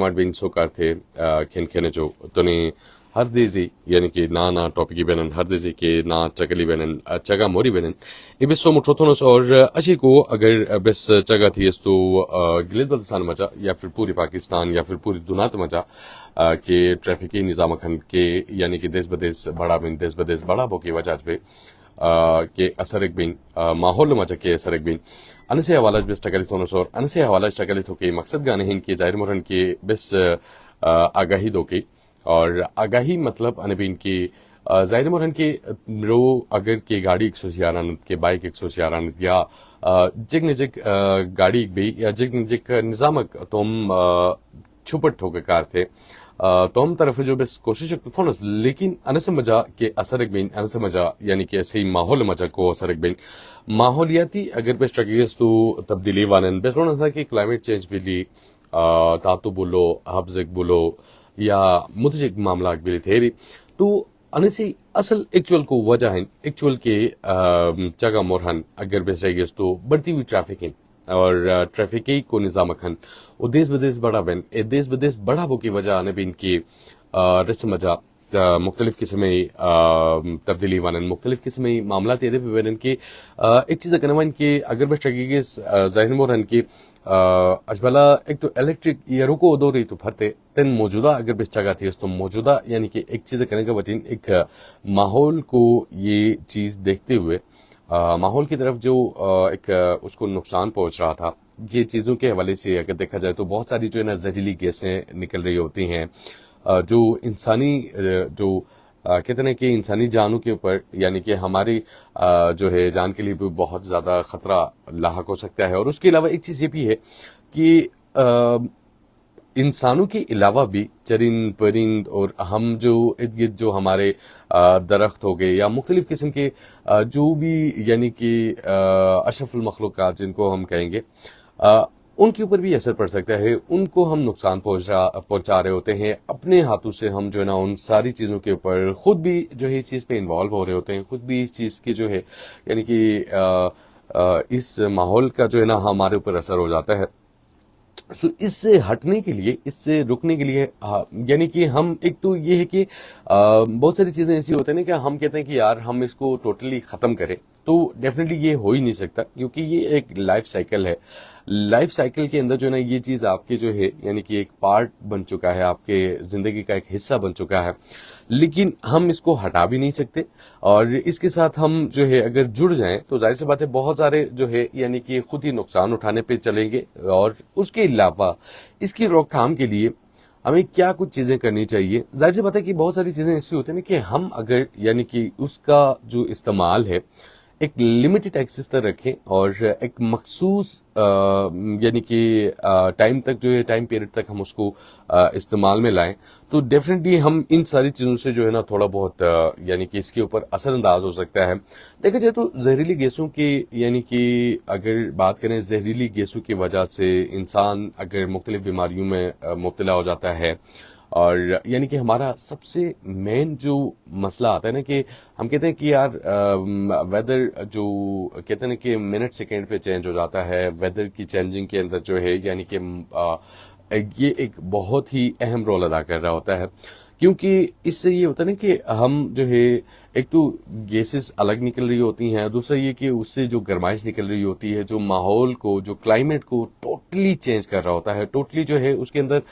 Marvin sokarte ken kenejo toni har dizi yani ki na topic benen har dizi ki na chakali benen chaga mori benen ibis so mutrotonos और अशी को अगर बस जगह थी इस तो गिलत बल्तिस्तान मचा या फिर पूरी पाकिस्तान या फिर पूरी दुनिया तो मचा के ट्रैफिक की निजाम खन के यानी कि देश बदेश बड़ा बो की वजह पे के असर एक बिन माहौल मचा के असर एक बिन अनसे हवाला बस टकली थोनस और अनसे हवाला टकली थो के मकसद गाने हिन के जाहिर मोरन के बस आगाही दो के और आगाही मतलब अनबिन की जाहिर मोरन के रो अगर के गाड़ी 111 के बाइक 111 या जिग निजिक गाड़ी बे या जिग निजिक निजामक तुम छुपट हो के कार थे तोम तरफ जो बस कोशिश तो थोड़ा लेकिन अनसे मजा के असर एक बिन अनसे मजा यानी कि ऐसे ही माहौल मजा को असर एक बिन माहौलियाती अगर बस ट्रकीस तो तब्दीली वानन बस रोना था कि क्लाइमेट चेंज भी ली तातु बोलो हब्जिक बोलो या मुतजिक मामला भी थे तो अनसी असल एक्चुअल को वजह है एक्चुअल के जगह मोरहन अगर बस जाएगी तो बढ़ती हुई ट्रैफिकिंग और ट्रैफिक को निजाम खन और देश बदेश बड़ा बन ए देश बदेश बड़ा हो की वजह आने भी इनकी रस्म मजा मुख्तलिफ किस्म तब्दीली वानन मुख्तलिफ किस्म मामला तेरे पे बनन की एक चीज़ कनवन की अगर बस ट्रकी जाहिर मोरहन की अजबला एक तो इलेक्ट्रिक या रुको दो रही तो फते तन मौजूदा अगर बस जगह थी तो मौजूदा यानी कि एक चीज़ करने का बतीन एक माहौल को ये चीज़ देखते हुए माहौल की तरफ जो एक उसको नुकसान पहुंच रहा था ये चीज़ों के हवाले से अगर देखा जाए तो बहुत सारी जो है ना जहरीली गैसें निकल रही होती हैं जो इंसानी जो कहते हैं कि इंसानी जानों के ऊपर यानी कि हमारी जो है जान के लिए भी बहुत ज़्यादा खतरा लाहक हो सकता है और उसके अलावा एक चीज़ ये भी है कि इंसानों के अलावा भी चरिंद परिंद और हम जो इर्द गिर्द जो हमारे दरख्त हो गए या मुख्तलिफ किस्म के जो भी यानी कि अशरफुल मखलूक़ात जिनको हम कहेंगे उनके ऊपर भी असर पड़ सकता है उनको हम नुकसान पहुंचा रहे होते हैं अपने हाथों से हम जो है ना उन सारी चीज़ों के ऊपर खुद भी जो है इस चीज़ पे इन्वॉल्व हो रहे होते हैं खुद भी इस चीज़ की जो है यानी कि इस माहौल का जो है ना हमारे ऊपर असर हो जाता है सो इससे हटने के लिए इससे रुकने के लिए यानी कि हम एक तो ये है कि बहुत सारी चीज़ें ऐसी होती हैं ना कि हम कहते हैं कि यार हम इसको टोटली ख़त्म करें तो डेफिनेटली ये हो ही नहीं सकता क्योंकि ये एक लाइफ साइकिल है लाइफ साइकिल के अंदर जो है ना ये चीज़ आपके जो है यानी कि एक पार्ट बन चुका है आपके ज़िंदगी का एक हिस्सा बन चुका है लेकिन हम इसको हटा भी नहीं सकते और इसके साथ हम जो है अगर जुड़ जाएं तो जाहिर सी बात है बहुत सारे जो है यानी कि खुद ही नुकसान उठाने पे चलेंगे और उसके अलावा इसकी रोकथाम के लिए हमें क्या कुछ चीज़ें करनी चाहिए जाहिर सी बात है कि बहुत सारी चीज़ें ऐसी होती हैं ना कि हम अगर यानी कि उसका जो इस्तेमाल है एक लिमिटेड एक्सेस तक रखें और एक मखसूस यानी कि टाइम तक जो है टाइम पीरियड तक हम उसको इस्तेमाल में लाएं तो डेफिनेटली हम इन सारी चीज़ों से जो है ना थोड़ा बहुत यानी कि इसके ऊपर असरअंदाज हो सकता है देखा जाए तो जहरीली गैसों की यानी कि अगर बात करें जहरीली गैसों की वजह से इंसान अगर मुख्तलिफ बीमारियों में मुब्तला हो जाता है और यानी कि हमारा सबसे मेन जो मसला आता है ना कि हम कहते हैं कि यार वेदर जो कहते हैं ना कि मिनट सेकेंड पे चेंज हो जाता है वेदर की चेंजिंग के अंदर जो है यानी कि ये एक बहुत ही अहम रोल अदा कर रहा होता है क्योंकि इससे ये होता है ना कि हम जो है एक तो गैसेस अलग निकल रही होती हैं दूसरा ये कि उससे जो गर्माइश निकल रही होती है जो माहौल को जो क्लाइमेट को टोटली चेंज कर रहा होता है टोटली जो है उसके अंदर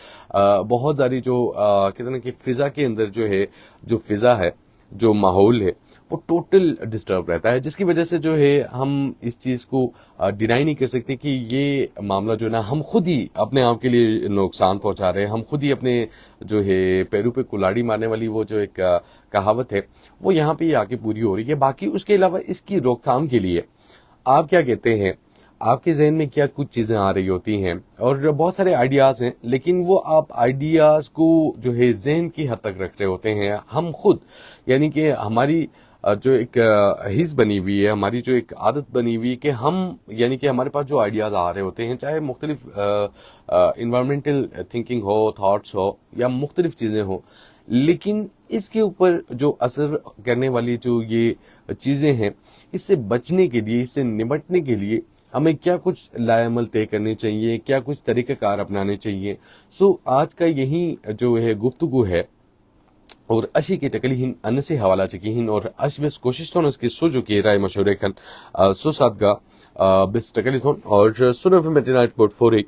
बहुत सारी जो कहते हैं ना कि फिजा के अंदर जो है जो फिजा है जो माहौल है वो टोटल डिस्टर्ब रहता है जिसकी वजह से जो है हम इस चीज़ को डिनाई नहीं कर सकते कि ये मामला जो है ना हम खुद ही अपने आप के लिए नुकसान पहुंचा रहे हैं हम खुद ही अपने जो है पैरों पे कुल्हाड़ी मारने वाली वो जो एक कहावत है वो यहाँ पे आके पूरी हो रही है बाकी उसके अलावा इसकी रोकथाम के लिए आप क्या कहते हैं आपके जहन में क्या कुछ चीज़ें आ रही होती हैं और बहुत सारे आइडियाज़ हैं लेकिन वो आप आइडियाज़ को जो है जहन की हद तक रख रहे होते हैं हम खुद यानी कि हमारी जो एक हिस्स बनी हुई है हमारी जो एक आदत बनी हुई है कि हम यानी कि हमारे पास जो आइडियाज़ आ रहे होते हैं चाहे मुख्तलिफ इन्वायरमेंटल थिंकिंग हो थॉट्स हो या मुख्तलिफ चीज़ें हो लेकिन इसके ऊपर जो असर करने वाली जो ये चीज़ें हैं इससे बचने के लिए इससे निपटने के लिए हमें क्या कुछ लाएमल तय करनी चाहिए, क्या कुछ तरीक़ाकार अपनाने चाहिए। सो आज का यही जो है गुफ्तगू है और अशी की तकली हिन अन्न से हवाला चकी हिन और अश बस कोशिश थोन उसकी सोजो की राय मशवरे खन सो सादगा बस तकली थोन और सुनो फिल्म 89.4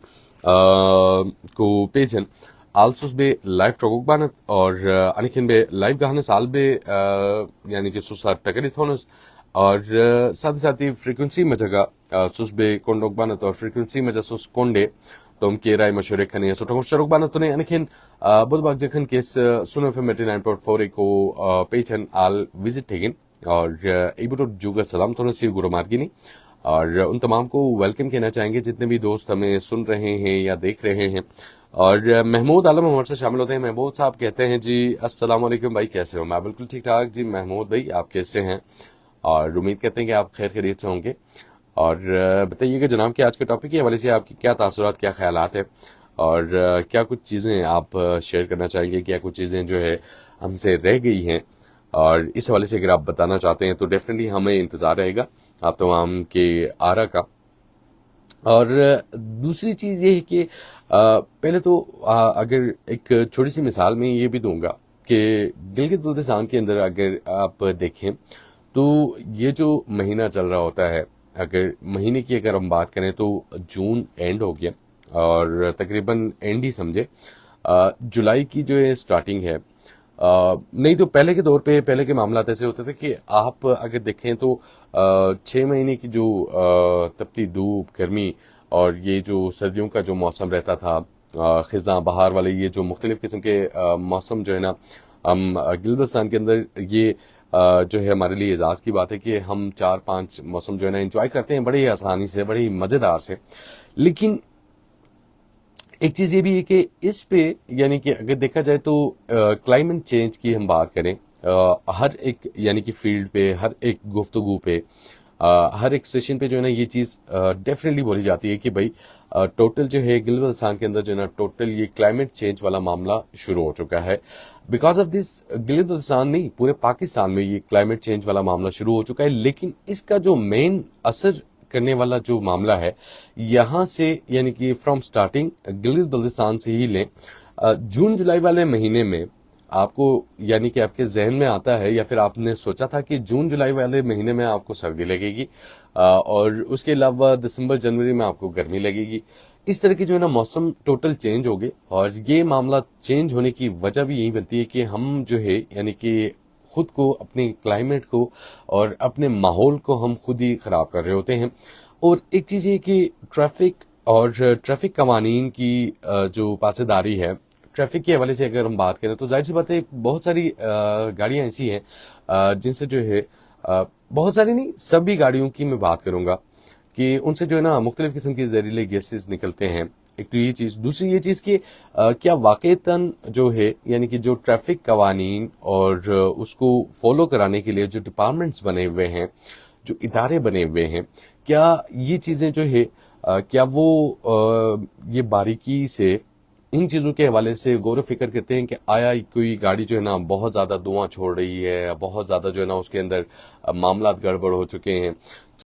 को पेजन आल्सोस बे लाइव टॉक बानत और अनिखिन बे लाइव गाने साल बे यानी कि सुसार तकली थोनस और साथ ही साथ ही फ्रीक्वेंसी में जगह सुस बे कोंडोक बानत और फ्रीक्वेंसी में जसुस कोंडे तुम के राय मशवरे खने सुटों शरोक बानत तूने अनिखिन बुधबाग जखन केस सुनो फिल्म 89.4 को पेजन आल विजिट ठेगिन और इबुटो जुगा सलाम तो नसीब गुरु मार्गिनी और उन तमाम को वेलकम कहना चाहेंगे जितने भी दोस्त हमें सुन रहे हैं या देख रहे हैं। और महमूद आलम हमारे से शामिल होते हैं। महमूद साहब कहते हैं जी अस्सलाम वालेकुम भाई, कैसे हो? मैं बिल्कुल ठीक ठाक जी। महमूद भाई आप कैसे हैं? और उम्मीद करते हैं कि आप खैर खैरियत से होंगे। और बताइएगा जनाब कि आज के टॉपिक के हवाले से आपकी क्या तासुरात, क्या ख्यालात है और क्या कुछ चीज़ें आप शेयर करना चाहेंगे, क्या कुछ चीज़ें जो है हमसे रह गई हैं और इस हवाले से अगर आप बताना चाहते हैं तो डेफिनेटली हमें इंतज़ार रहेगा आप तमाम के आरा का। और दूसरी चीज़ ये है कि पहले तो अगर एक छोटी सी मिसाल में ये भी दूंगा कि गिलगित बल्तिस्तान के अंदर अगर आप देखें तो ये जो महीना चल रहा होता है, अगर महीने की अगर हम बात करें तो जून एंड हो गया और तकरीबन एंड ही समझे। जुलाई की जो है स्टार्टिंग है। नहीं तो पहले के दौर पे पहले के मामला ऐसे होते थे कि आप अगर देखें तो 6 महीने की जो तपती धूप, गर्मी और ये जो सर्दियों का जो मौसम रहता था, खिज़ां बहार वाले ये जो मुख्तलिफ किस्म के मौसम जो है ना, हम गिलगित के अंदर ये जो है हमारे लिए एजाज़ की बात है कि हम 4-5 मौसम जो है ना इंजॉय करते हैं बड़े ही आसानी से, बड़े ही मज़ेदार से। लेकिन एक चीज़ ये भी है कि इस पे यानी कि अगर देखा जाए तो क्लाइमेट चेंज की हम बात करें हर एक यानी कि फील्ड पे, हर एक गुफ्तगू पे, हर एक सेशन पे जो है ना ये चीज़ डेफिनेटली बोली जाती है कि भाई टोटल जो है गिलगित के अंदर जो है ना टोटल ये क्लाइमेट चेंज वाला मामला शुरू हो चुका है। बिकॉज ऑफ दिस गिलगित नहीं पूरे पाकिस्तान में ये क्लाइमेट चेंज वाला मामला शुरू हो चुका है। लेकिन इसका जो मेन असर करने वाला जो मामला है यहाँ से यानी कि फ्रॉम स्टार्टिंग गिलगित बल्तिस्तान से ही लें, जून जुलाई वाले महीने में आपको यानी कि आपके जहन में आता है या फिर आपने सोचा था कि जून जुलाई वाले महीने में आपको सर्दी लगेगी और उसके अलावा दिसंबर जनवरी में आपको गर्मी लगेगी। इस तरह की जो है ना मौसम टोटल चेंज हो गए और ये मामला चेंज होने की वजह भी यही बनती है कि हम जो है यानी कि खुद को, अपने क्लाइमेट को और अपने माहौल को हम खुद ही खराब कर रहे होते हैं। और एक चीज़ ये कि ट्रैफिक कवानीन की जो पासेदारी है, ट्रैफिक के हवाले से अगर हम बात करें तो जाहिर सी बात है बहुत सारी गाड़ियां ऐसी हैं जिनसे जो है बहुत सारी नहीं, सभी गाड़ियों की मैं बात करूंगा कि उनसे जो है ना मुख्तलिफ किस्म के जहरीले गैसेस निकलते हैं। एक तो ये चीज़, दूसरी ये चीज़ कि क्या वाकईतन जो है यानी कि जो ट्रैफिक कवानीन और उसको फॉलो कराने के लिए जो डिपार्टमेंट्स बने हुए हैं, जो इदारे बने हुए हैं, क्या ये चीज़ें जो है क्या वो ये बारीकी से इन चीज़ों के हवाले से गौर फिक्र करते हैं कि आया कोई गाड़ी जो है ना बहुत ज़्यादा धुआं छोड़ रही है, बहुत ज़्यादा जो है ना उसके अंदर मामलात गड़बड़ हो चुके हैं।